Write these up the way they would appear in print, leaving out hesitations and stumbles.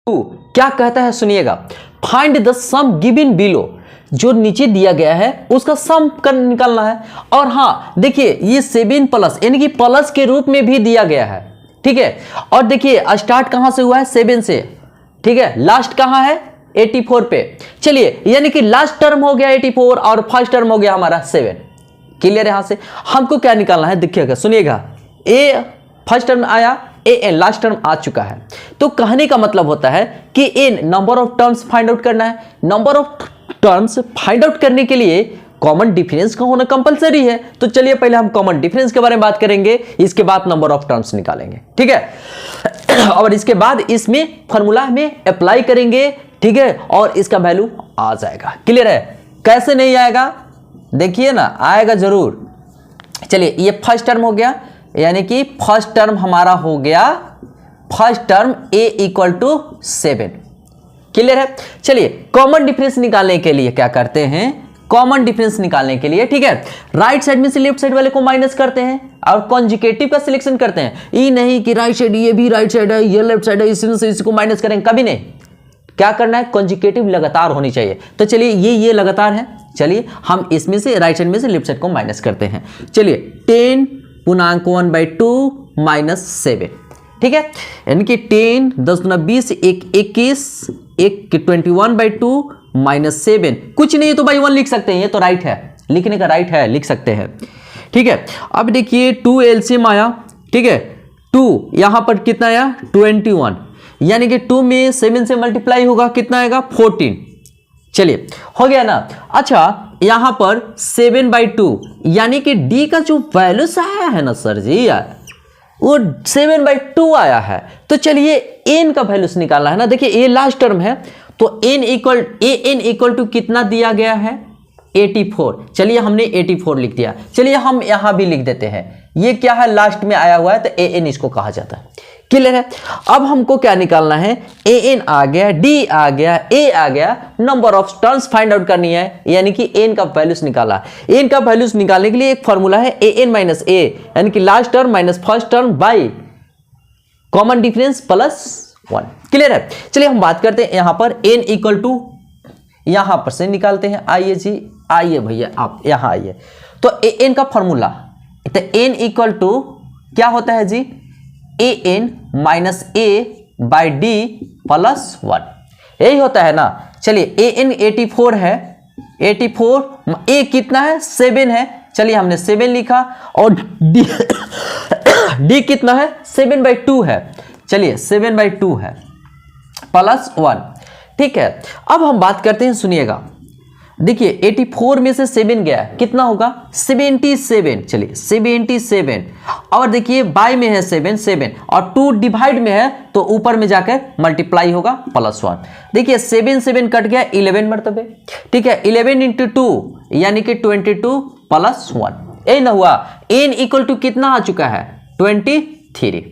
क्या कहता है सुनिएगा, find the sum given below, जो नीचे दिया गया है उसका सम निकालना है। और हाँ देखिए ये 7 प्लस यानी कि प्लस के रूप में भी दिया गया है, ठीक है। और देखिए स्टार्ट कहां से हुआ है, 7 से, ठीक है। लास्ट कहां है, 84 पे। चलिए यानी कि लास्ट टर्म हो गया 84 और फर्स्ट टर्म हो गया हमारा 7। क्लियर है। यहां से हमको क्या निकालना है, देखिएगा सुनिएगा, ए फर्स्ट टर्म आया, ए एन लास्ट टर्म आ चुका है। तो कहने का मतलब होता है कि n number of terms find out करना है। Number of terms find out करने के लिए कॉमन डिफरेंस का होना कंपलसरी है। तो चलिए पहले हम कॉमन डिफरेंस के बारे में बात करेंगे, इसके बाद नंबर ऑफ टर्म्स निकालेंगे, ठीक है। और इसके बाद इसमें फॉर्मूला में अप्लाई करेंगे, ठीक है, और इसका वैल्यू आ जाएगा। क्लियर है। कैसे नहीं आएगा, देखिए ना, आएगा जरूर। चलिए ये फर्स्ट टर्म हो गया, यानी कि फर्स्ट टर्म हमारा हो गया, first term a equal to 7। Clear है। चलिए कॉमन डिफरेंस निकालने के लिए क्या करते हैं, कॉमन डिफरेंस निकालने के लिए, ठीक है, राइट साइड में से लेफ्ट साइड वाले को माइनस करते हैं और कॉन्जुगेटिव का सिलेक्शन करते हैं। ये नहीं कि राइट साइड, ये भी राइट साइड है, ये लेफ्ट साइड है, इसी से इसको माइनस करेंगे, कभी नहीं। क्या करना है, कॉन्जुगेटिव लगातार होनी चाहिए। तो चलिए ये लगातार है, चलिए हम इसमें से राइट साइड में से लेफ्ट साइड को माइनस करते हैं। चलिए 10 पूर्णांक 1/2 माइनस 7, ठीक है, यानी कि 10 10 गुना 20 1 21 1 21/2 माइनस 7। कुछ नहीं है तो भाई 1 लिख सकते हैं, ये तो राइट है, लिखने का राइट है, लिख सकते हैं, ठीक है। अब देखिए 2 एलसीएम आया, ठीक है, 2 यहां पर कितना आया 21, यानी कि 2 में 7 से मल्टीप्लाई होगा, कितना आएगा 14। चलिए हो गया ना। अच्छा यहां पर 7/2 यानी कि डी का जो वैल्यूस आया है ना सर जी यार, वो 7/2 आया है। तो चलिए एन का वैल्यूस निकालना है ना। देखिए ये लास्ट टर्म है, तो एन इक्वल टू कितना दिया गया है 84। चलिए हमने 84 लिख दिया। चलिए हम यहां भी लिख देते हैं, ये क्या है लास्ट में आया हुआ है, तो ए एन इसको कहा जाता है। क्लियर है। अब हमको क्या निकालना है, ए एन आ गया, डी आ गया, ए आ गया, number of terms find out करनी है, यानी कि एन का वैल्यूस निकाला। एन का वैल्यूस निकालने के लिए एक फॉर्मूला है ए एन माइनस ए, यानी कि last term minus first term by common difference plus 1। Clear है। चलिए हम बात करते हैं यहां पर एन इक्वल टू, यहां पर से निकालते हैं। आइए जी, आइए भैया आप यहां आइए। तो ए एन का फॉर्मूला, तो एन इक्वल टू क्या होता है जी, A N minus A by D plus 1, यही होता है ना। चलिए ए एन 84 है, 84, ए कितना है 7 है, चलिए हमने 7 लिखा, और डी डी कितना है 7/2 है, चलिए 7/2 है प्लस 1, ठीक है। अब हम बात करते हैं, सुनिएगा, देखिए 84 में से 7 गया, कितना होगा 77। चलिए 77, और देखिए बाय में है 7 और 2 डिवाइड में है, तो ऊपर में जाकर मल्टीप्लाई होगा प्लस 1। देखिए 7 कट गया 11 मरतबे, ठीक है, 11 × 2 यानी कि 22 प्लस 1, यही ना हुआ। एन इक्वल टू कितना आ चुका है 23।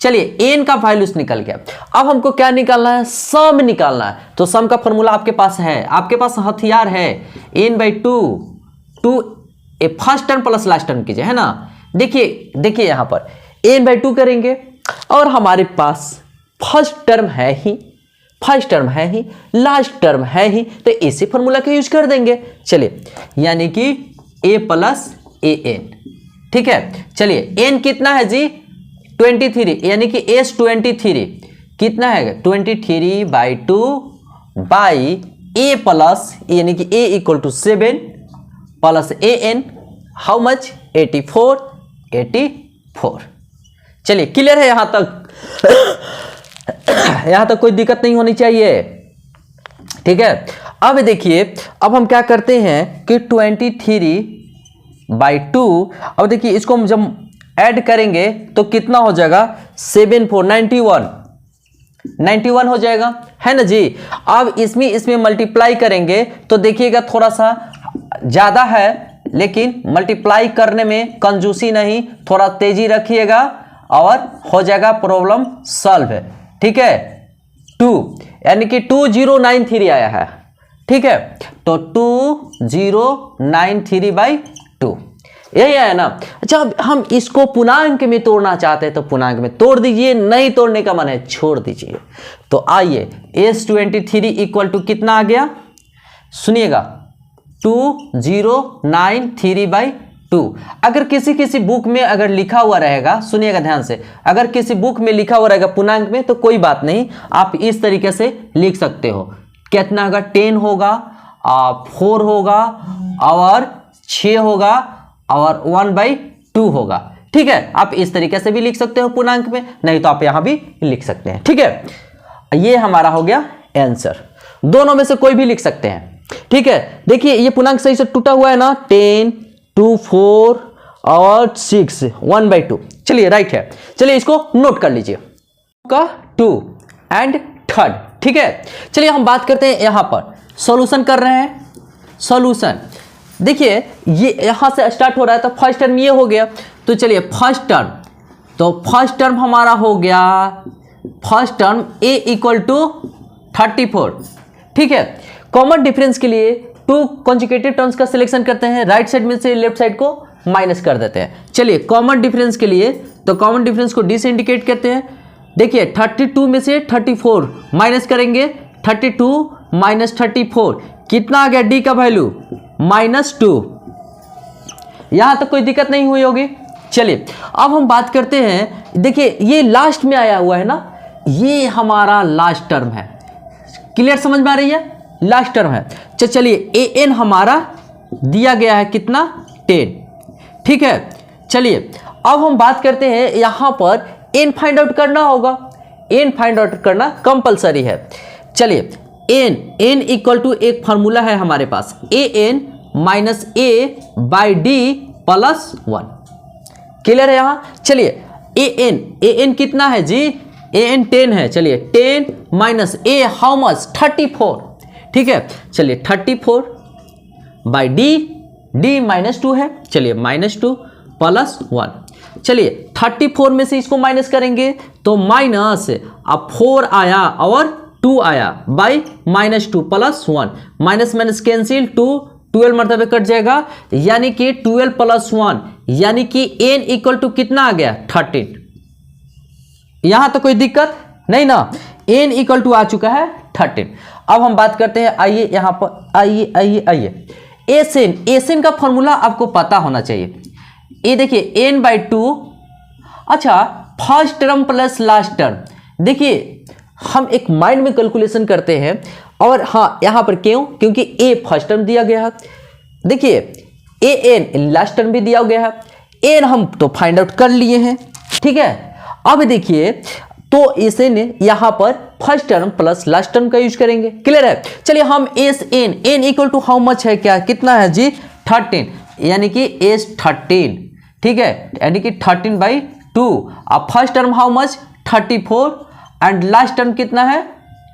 चलिए एन का वैल्यूस निकल गया। अब हमको क्या निकालना है, सम निकालना है। तो सम का फॉर्मूला आपके पास है, आपके पास हथियार है, n/2 first term plus last term कीजिए, है ना। देखिए यहां पर n/2 करेंगे, और हमारे पास फर्स्ट टर्म है ही, लास्ट टर्म है ही, तो इसी फॉर्मूला का यूज कर देंगे। चलिए यानी कि a प्लस ए एन, ठीक है। चलिए n कितना है जी 23, यानी कि एस 23 कितना है 23/2 बाई ए प्लस, यानी कि A equal to 7 plus A N, how much 84। चलिए क्लियर है यहां तक, यहां तक कोई दिक्कत नहीं होनी चाहिए, ठीक है। अब देखिए, अब हम क्या करते हैं कि 23/2, अब देखिए इसको हम जब ऐड करेंगे तो कितना हो जाएगा 7 4 91 हो जाएगा, है ना जी। अब इसमें मल्टीप्लाई करेंगे तो देखिएगा थोड़ा सा ज्यादा है, लेकिन मल्टीप्लाई करने में कंजूसी नहीं, थोड़ा तेजी रखिएगा और हो जाएगा प्रॉब्लम सॉल्व है, ठीक है। 2 यानी कि 2093 आया है, ठीक है, तो 2093/2। यही आया ना। अच्छा, अब हम इसको पूर्णांक में तोड़ना चाहते हैं तो पूर्णांक में तोड़ दीजिए, नहीं तोड़ने का मन है छोड़ दीजिए। तो आइए S23 इक्वल टू कितना आ गया, सुनिएगा 2093/2। अगर किसी बुक में अगर लिखा हुआ रहेगा, सुनिएगा ध्यान से, अगर किसी बुक में लिखा हुआ रहेगा पूर्णांक में तो कोई बात नहीं, आप इस तरीके से लिख सकते हो। कितना होगा, 10 होगा, 4 होगा और 6 होगा और 1/2 होगा। ठीक है, आप इस तरीके से भी लिख सकते हो पूर्णांक में, नहीं तो आप यहां भी लिख सकते हैं। ठीक है, ये हमारा हो गया आंसर, दोनों में से कोई भी लिख सकते हैं। ठीक है, देखिए ये पूर्णांक सही से टूटा हुआ है ना, 10, 2, 4 और 6, 1/2। चलिए राइट है, चलिए इसको नोट कर लीजिए का 2 एंड 3rd। ठीक है, चलिए हम बात करते हैं यहां पर सॉल्यूशन कर रहे हैं। सॉल्यूशन देखिए ये यहां से स्टार्ट हो रहा है, तो फर्स्ट टर्म ये हो गया, तो चलिए फर्स्ट टर्म, तो फर्स्ट टर्म हमारा हो गया, first term a equal to 34। ठीक है, कॉमन डिफरेंस के लिए 2 कॉन्जुगेटिव टर्म्स का सिलेक्शन करते हैं, राइट साइड में से लेफ्ट साइड को माइनस कर देते हैं। चलिए कॉमन डिफरेंस के लिए, तो कॉमन डिफरेंस को डी से इंडिकेट करते हैं। देखिए 32 में से 34 माइनस करेंगे, 32 माइनस 34 कितना आ गया, डी का वैल्यू -2। यहां तक कोई दिक्कत नहीं हुई होगी। चलिए अब हम बात करते हैं, देखिए ये लास्ट में आया हुआ है ना, ये हमारा लास्ट टर्म है, क्लियर समझ में आ रही है, लास्ट टर्म है। चलिए ए एन हमारा दिया गया है कितना, 10। ठीक है, चलिए अब हम बात करते हैं, यहां पर एन फाइंड आउट करना होगा, एन फाइंड आउट करना कंपलसरी है। चलिए एन इक्वल टू एक फार्मूला है हमारे पास, A N minus A by D plus 1। Clear है यहां। चलिए ए एन कितना है जी, ए एन 10 है। चलिए 10 माइनस ए हाउ मच, 34। ठीक है, चलिए 34 बाई डी -2 है, चलिए -2 प्लस 1। चलिए 34 में से इसको माइनस करेंगे तो माइनस, अब 4 आया और 2 आया, by -2 plus 1, minus minus cancel, 12 मरतबे कट जाएगा, यानी कि 12 प्लस 1, यानी कि n इक्वल टू कितना आ गया, 13। यहां तो कोई दिक्कत नहीं ना, n इक्वल टू आ चुका है 13। अब हम बात करते हैं, आइए यहां पर, आइए एसएन का फॉर्मूला आपको पता होना चाहिए। ये देखिए n/2, अच्छा first term plus last term, देखिए हम एक माइंड में कैलकुलेशन करते हैं, और हाँ यहां पर क्यों, क्योंकि a फर्स्ट टर्म दिया गया है, देखिए ए एन लास्ट टर्म भी दिया गया है, एन हम तो फाइंड आउट कर लिए हैं। ठीक है, अब देखिए तो इसे यहां पर first term plus last term का यूज करेंगे, क्लियर है। चलिए हम S n equal to how much है, क्या कितना है जी, 13, यानी कि S13। ठीक है, यानी कि 13/2। अब first term how much, 34 and last term कितना है,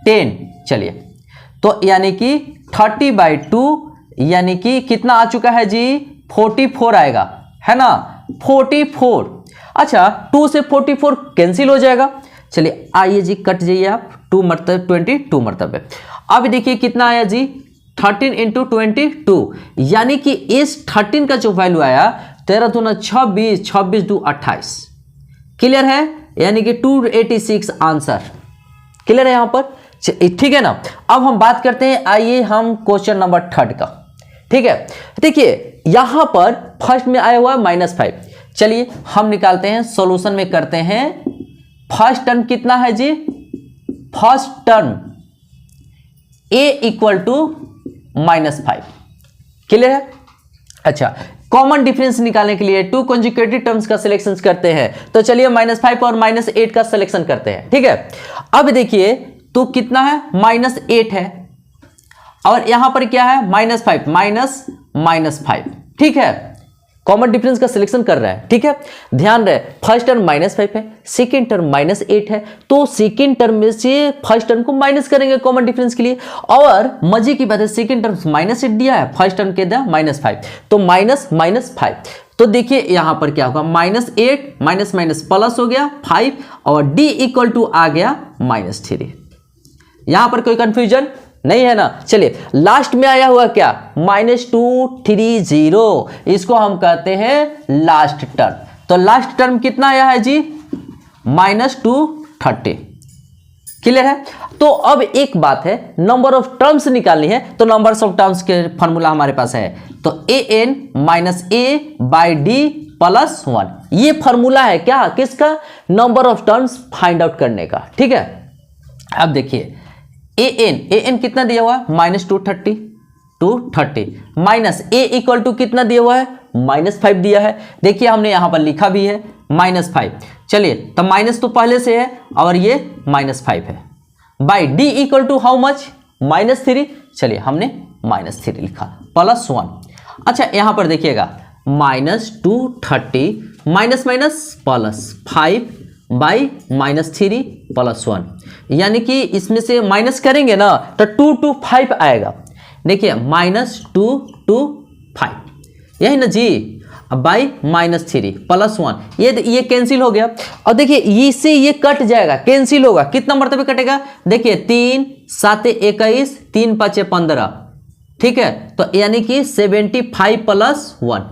10। चलिए तो यानी कि 30/2, यानी कि कितना आ चुका है जी, 44 आएगा, है ना, 44। अच्छा 2 से 44 कैंसिल हो जाएगा। चलिए आइए जी, कट जाइए आप, 2 मरतबे 22 मरतबे। अब देखिए कितना आया जी, 13 इंटू 22, यानी कि इस 13 का जो वैल्यू आया 13 दूना 26, 26 दू 28। क्लियर है, यानी कि 286 आंसर। क्लियर है यहां पर, ठीक है ना। अब हम बात करते हैं, आइए हम क्वेश्चन नंबर 3 का। ठीक है, देखिए यहां पर फर्स्ट में आया हुआ -5। चलिए हम निकालते हैं, सॉल्यूशन में करते हैं। फर्स्ट टर्म कितना है जी, first term a equal to -5। Clear है। अच्छा कॉमन डिफरेंस निकालने के लिए 2 कॉन्जुगेटिव टर्म्स का सिलेक्शन करते हैं, तो चलिए -5 और -8 का सिलेक्शन करते हैं। ठीक है, अब देखिए तो कितना है, -8 है, और यहां पर क्या है, -5 -5। ठीक है, कॉमन डिफरेंस का सिलेक्शन कर रहा है। ठीक है, ध्यान रहे, फर्स्ट टर्म -5 है, सेकेंड टर्म -8 है, तो सेकेंड टर्म में से फर्स्ट टर्म को माइनस करेंगे कॉमन डिफरेंस के लिए। और मजे की बात है, सेकेंड टर्म -8 दिया है, फर्स्ट टर्म के दिया -5, तो -5। तो देखिए यहां पर क्या होगा, -8 माइनस प्लस हो गया 5, और d इक्वल टू आ गया -3। यहां पर कोई कंफ्यूजन नहीं है ना। चलिए लास्ट में आया हुआ क्या, -230, इसको हम कहते हैं लास्ट टर्म। तो लास्ट टर्म कितना आया है जी, -230। क्लियर है। तो अब एक बात है, नंबर ऑफ टर्म्स निकालनी है, तो नंबर्स ऑफ टर्म्स के फॉर्मूला हमारे पास है, तो an - a/d + 1, ये फॉर्मूला है क्या, किसका, number of terms find out करने का। ठीक है। अब देखिए an कितना दिया हुआ है, -230 माइनस a इक्वल टू कितना दिया हुआ है, -5 दिया है। देखिए हमने यहां पर लिखा भी है -5। चलिए तो माइनस तो पहले से है और ये -5 है, by d equal to how much, -3। चलिए हमने -3 लिखा +1। अच्छा यहां पर देखिएगा -230 माइनस +5 बाई -3 +1, यानी कि इसमें से माइनस करेंगे ना तो 2 to 5 आएगा। देखिए -2 to 5, यही ना जी, बाई -3 +1, ये कैंसिल हो गया। और देखिए इससे ये कट जाएगा, कैंसिल होगा, कितना मरतबे कटेगा, देखिए 3 7 21 3 5 15, ठीक है। तो यानी कि 75 + 1,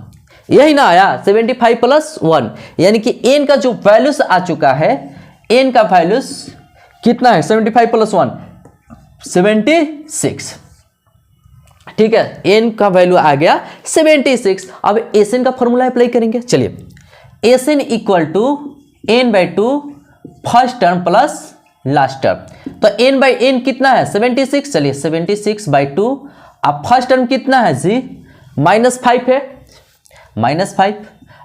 यही ना आया 75 + 1, यानी कि n का जो वैल्यूज आ चुका है, n का वैल्यूज कितना है, 75 + 1 76, ठीक है। n का वैल्यू आ गया 76। अब Sn का फॉर्मूला अप्लाई करेंगे। चलिए Sn equal to n/2 first term plus last term, तो n/n कितना है 76, चलिए 76/2। अब फर्स्ट टर्म कितना है जी, -5 है, -5।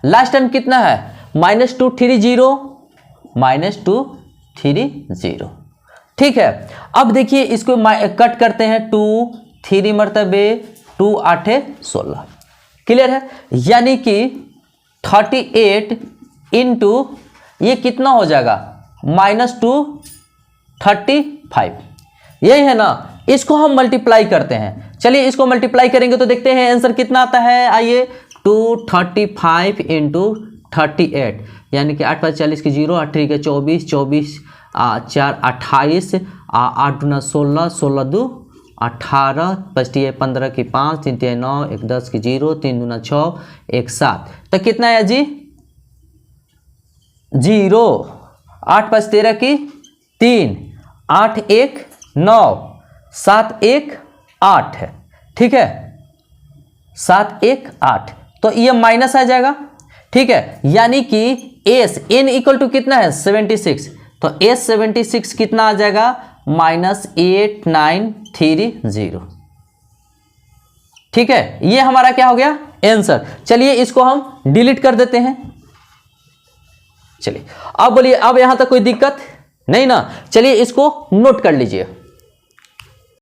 लास्ट टर्म कितना है, -230, ठीक है। अब देखिए इसको कट करते हैं, 2 3 मरतबे 2 8 16, क्लियर है। यानी कि 38 इंटू ये कितना हो जाएगा, -235, यही है ना। इसको हम मल्टीप्लाई करते हैं, चलिए इसको मल्टीप्लाई करेंगे तो देखते हैं आंसर कितना आता है। आइए 235 इंटू 38, यानी कि 8 5 40 की 0, 8 3 के 24, 24 4 28, 8 दूना 16, 16 2 18, 5 15 की 5, 3 3 9, 1 10 की 0, 3 दूना 6, 1 7, तो कितना है जी 0, 8 5 13 की 3, 8 1 9, 7 1 8 है, ठीक है, 7 1 8, तो ये माइनस आ जाएगा, ठीक है। यानी कि n इक्वल टू कितना है 76, तो s 76 कितना आ जाएगा, -8930, ठीक है। ये हमारा क्या हो गया आंसर। चलिए इसको हम डिलीट कर देते हैं। चलिए अब बोलिए, अब यहां तक कोई दिक्कत नहीं ना। चलिए इसको नोट कर लीजिए।